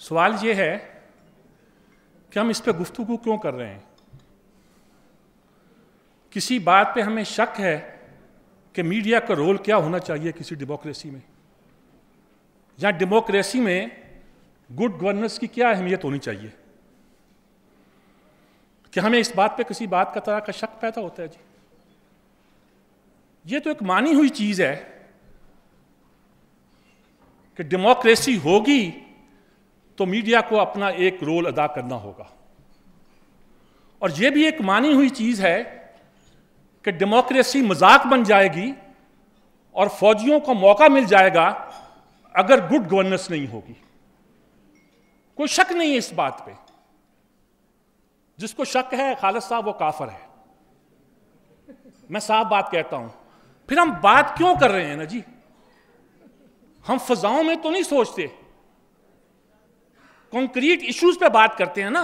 سوال یہ ہے کہ ہم اس پہ گفتگو کیوں کر رہے ہیں؟ کسی بات پہ ہمیں شک ہے کہ میڈیا کا رول کیا ہونا چاہیے کسی ڈیموکریسی میں، یا ڈیموکریسی میں گڈ گورننس کی کیا اہمیت ہونی چاہیے، کہ ہمیں اس بات پہ کسی بات کا طرح کا شک پیدا ہوتا ہے؟ جی یہ تو ایک مانی ہوئی چیز ہے کہ ڈیموکریسی ہوگی تو میڈیا کو اپنا ایک رول ادا کرنا ہوگا، اور یہ بھی ایک مانی ہوئی چیز ہے کہ ڈیموکریسی مذاق بن جائے گی اور فوجیوں کو موقع مل جائے گا اگر گڈ گورننس نہیں ہوگی۔ کوئی شک نہیں ہے اس بات پہ، جس کو شک ہے خالد صاحب وہ کافر ہے، میں صاف بات کہتا ہوں۔ پھر ہم بات کیوں کر رہے ہیں نا جی؟ ہم فضاؤں میں تو نہیں سوچتے، کنکریٹ ایشوز پہ بات کرتے ہیں نا۔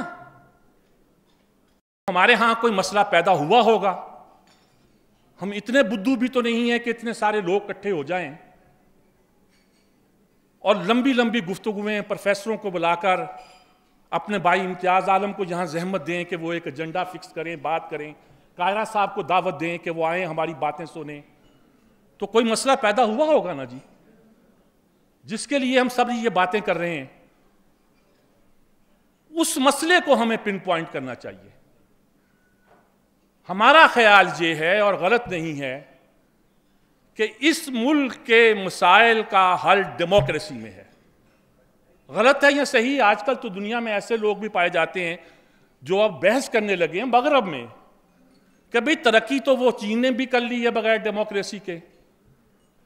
ہمارے ہاں کوئی مسئلہ پیدا ہوا ہوگا، ہم اتنے بدھو بھی تو نہیں ہیں کہ اتنے سارے لوگ اکٹھے ہو جائیں اور لمبی لمبی گفتگویں پروفیسروں کو بلا کر اپنے بھائی امتیاز عالم کو یہاں زحمت دیں کہ وہ ایک ایجنڈا فکس کریں، بات کریں، قاہرہ صاحب کو دعوت دیں کہ وہ آئیں ہماری باتیں سنیں۔ تو کوئی مسئلہ پیدا ہوا ہوگا نا جی، جس کے لیے ہم سب یہ باتیں کر رہے ہیں۔ اس مسئلے کو ہمیں پن پوائنٹ کرنا چاہیے۔ ہمارا خیال یہ ہے، اور غلط نہیں ہے، کہ اس ملک کے مسائل کا حل ڈیموکریسی میں ہے۔ غلط ہے یا صحیح؟ آج کل تو دنیا میں ایسے لوگ بھی پائے جاتے ہیں جو اب بحث کرنے لگے ہیں مغرب میں کہ بھئی ترقی تو وہ چین نے بھی کر لی ہے بغیر ڈیموکریسی کے،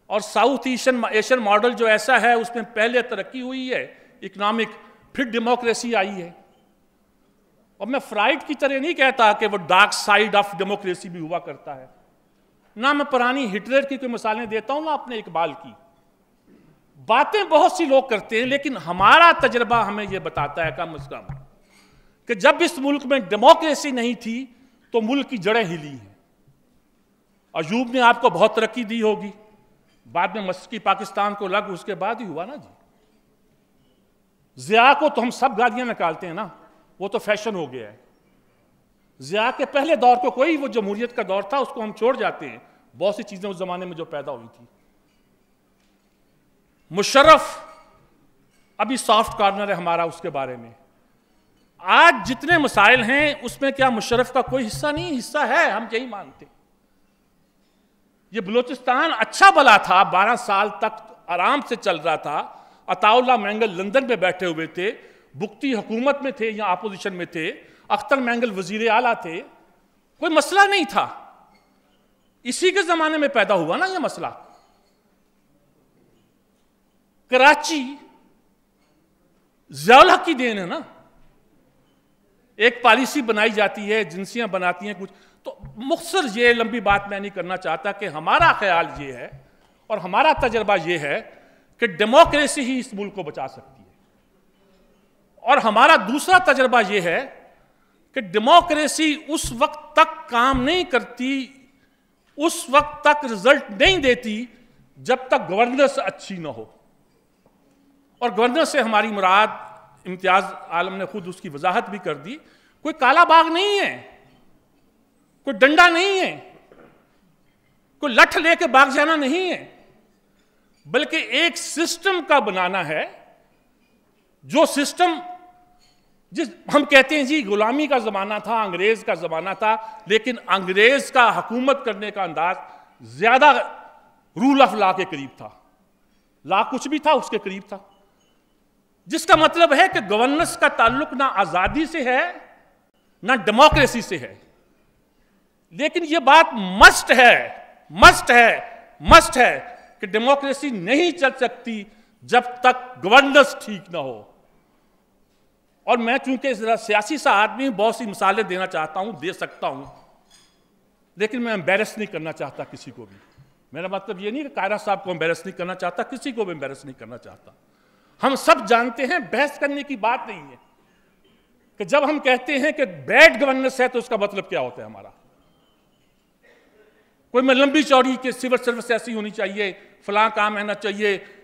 اور ساؤتھ ایشین ماڈل جو ایسا ہے اس میں پہلے ترقی ہوئی ہے اکنامک، پھر ڈیموکریسی آئی ہے۔ اور میں فرائڈ کی طرح نہیں کہتا کہ وہ ڈارک سائیڈ آف ڈیموکریسی بھی ہوا کرتا ہے، نہ میں پرانی ہٹلر کی کوئی مثالیں دیتا ہوں، نہ اپنے اقبال کی۔ باتیں بہت سی لوگ کرتے ہیں، لیکن ہمارا تجربہ ہمیں یہ بتاتا ہے کم از کم کہ جب اس ملک میں ڈیموکریسی نہیں تھی تو ملک کی جڑیں ہلی ہیں۔ ایوب نے آپ کو بہت ترقی دی ہوگی، بعد میں مشرقی پاکستان کو لگ، اس کے بعد ہی ہوا نا جی۔ ضیاء کو تو ہم سب گالیاں نکالتے ہیں نا، وہ تو فیشن ہو گیا ہے۔ ضیاء کے پہلے دور کو کوئی، وہ جمہوریت کا دور تھا، اس کو ہم چھوڑ جاتے ہیں، بہت سی چیزیں اس زمانے میں جو پیدا ہوئی تھی۔ مشرف ابھی سافٹ کارنر ہے ہمارا اس کے بارے میں۔ آج جتنے مسائل ہیں اس میں کیا مشرف کا کوئی حصہ نہیں؟ حصہ ہے، ہم یہی مانتے۔ یہ بلوچستان اچھا بلا تھا، 12 سال تک آرام سے چل رہا تھا۔ عطا اللہ مینگل لندن میں بیٹھے ہوئے تھے، بگٹی حکومت میں تھے یا اپوزیشن میں تھے، اختر مینگل وزیر اعلیٰ تھے، کوئی مسئلہ نہیں تھا۔ اسی کے زمانے میں پیدا ہوا نا یہ مسئلہ۔ کراچی ضیاء الحق کی دین ہے نا، ایک پالیسی بنائی جاتی ہے، ایجنسیاں بناتی ہیں کچھ۔ تو مختصر یہ لمبی بات میں نہیں کرنا چاہتا کہ ہمارا خیال یہ ہے اور ہمارا تجربہ یہ ہے کہ ڈیموکریسی ہی اس ملک کو بچا سکتی ہے، اور ہمارا دوسرا تجربہ یہ ہے کہ ڈیموکریسی اس وقت تک کام نہیں کرتی، اس وقت تک رزلٹ نہیں دیتی جب تک گورننس اچھی نہ ہو۔ اور گورننس سے ہماری مراد، امتیاز عالم نے خود اس کی وضاحت بھی کر دی، کوئی کالا باغ نہیں ہے، کوئی ڈنڈا نہیں ہے، کوئی لٹھ لے کے بھاگ جانا نہیں ہے، بلکہ ایک سسٹم کا بنانا ہے، جو سسٹم ہم کہتے ہیں جی غلامی کا زمانہ تھا، انگریز کا زمانہ تھا، لیکن انگریز کا حکومت کرنے کا انداز زیادہ رول آف لا کے قریب تھا۔ لا کچھ بھی تھا، اس کے قریب تھا، جس کا مطلب ہے کہ گورننس کا تعلق نہ آزادی سے ہے نہ ڈیموکریسی سے ہے۔ لیکن یہ بات مسٹ ہے کہ ڈیموکریسی نہیں چل سکتی جب تک گورننس ٹھیک نہ ہو۔ اور میں چونکہ ذرا سیاسی سا آدمی بہت سی مثالیں دینا چاہتا ہوں، دے سکتا ہوں، لیکن میں امبیرس نہیں کرنا چاہتا کسی کو بھی۔ میرا مطلب یہ نہیں کہ قاہرہ صاحب کو امبیرس نہیں کرنا چاہتا، کسی کو بھی امبیرس نہیں کرنا چاہتا۔ ہم سب جانتے ہیں بحث کرنے کی بات نہیں ہے کہ جب ہم کہتے ہیں کہ بیڈ گورننس ہے تو اس کا مطلب کیا ہوتا ہے ہمارا۔ کوئی میں لمبی چوڑی کہ سول سروس ایسی ہونی چاہیے، فلاں کام ہونا چاہیے،